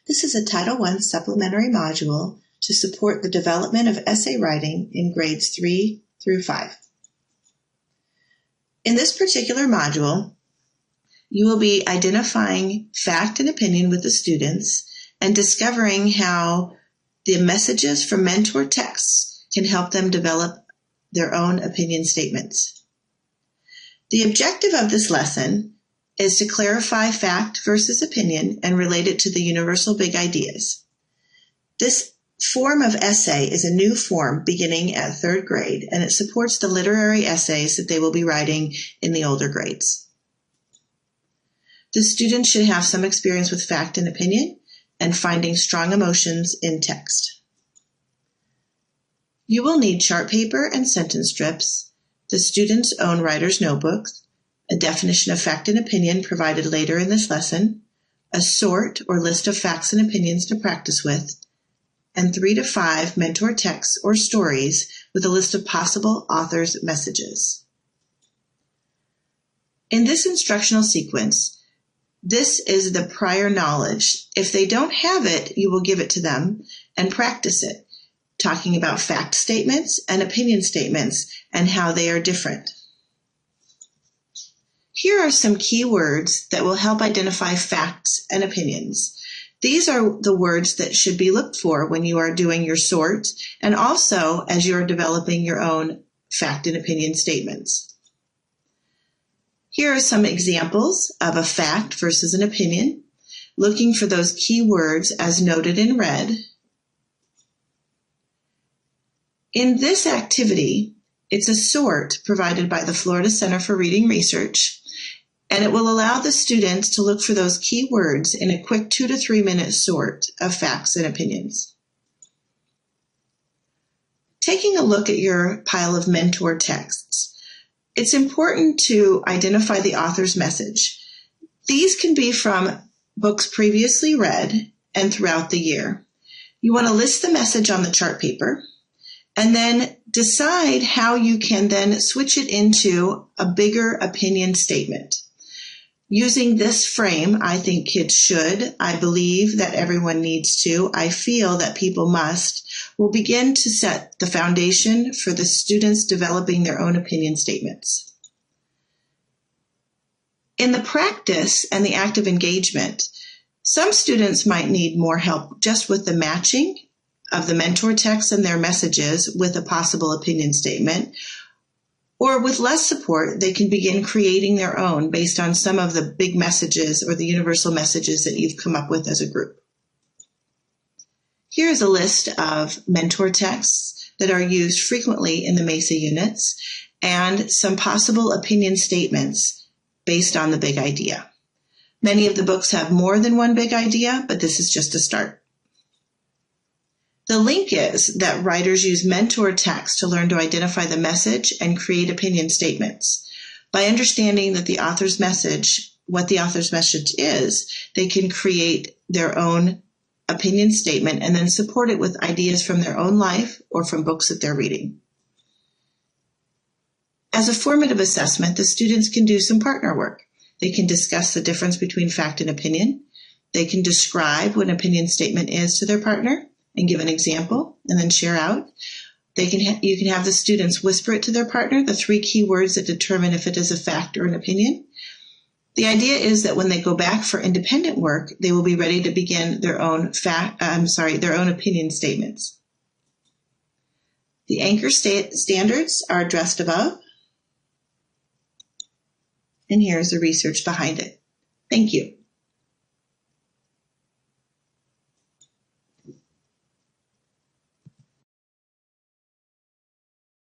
This is a Title I supplementary module to support the development of essay writing in grades 3 through 5. In this particular module, you will be identifying fact and opinion with the students and discovering how the messages from mentor texts can help them develop their own opinion statements. The objective of this lesson is to clarify fact versus opinion and relate it to the universal big ideas. This form of essay is a new form beginning at 3rd grade, and it supports the literary essays that they will be writing in the older grades. The students should have some experience with fact and opinion and finding strong emotions in text. You will need chart paper and sentence strips, the student's own writer's notebooks, a definition of fact and opinion provided later in this lesson, a sort or list of facts and opinions to practice with, and 3 to 5 mentor texts or stories with a list of possible authors' messages. In this instructional sequence, this is the prior knowledge. If they don't have it, you will give it to them and practice it, talking about fact statements and opinion statements and how they are different. Here are some key words that will help identify facts and opinions. These are the words that should be looked for when you are doing your sort and also as you are developing your own fact and opinion statements. Here are some examples of a fact versus an opinion, looking for those key words as noted in red. In this activity, it's a sort provided by the Florida Center for Reading Research, and it will allow the students to look for those key words in a quick 2 to 3 minute sort of facts and opinions. Taking a look at your pile of mentor texts, it's important to identify the author's message. These can be from books previously read and throughout the year. You want to list the message on the chart paper and then decide how you can then switch it into a bigger opinion statement. Using this frame, I think kids should. I believe that everyone needs to. I feel that people must. Will begin to set the foundation for the students developing their own opinion statements. In the practice and the active engagement, some students might need more help just with the matching of the mentor text and their messages with a possible opinion statement. Or with less support, they can begin creating their own based on some of the big messages or the universal messages that you've come up with as a group. Here's a list of mentor texts that are used frequently in the MAISA units and some possible opinion statements based on the big idea. Many of the books have more than one big idea, but this is just a start. The link is that writers use mentor text to learn to identify the message and create opinion statements. By understanding that the author's message, what the author's message is, they can create their own opinion statement and then support it with ideas from their own life or from books that they're reading. As a formative assessment, the students can do some partner work. They can discuss the difference between fact and opinion. They can describe what an opinion statement is to their partner and give an example and then share out. You can have the students whisper it to their partner, the 3 key words that determine if it is a fact or an opinion. The idea is that when they go back for independent work, they will be ready to begin their own their own opinion statements. The anchor standards are addressed above, and here's the research behind it. Thank you.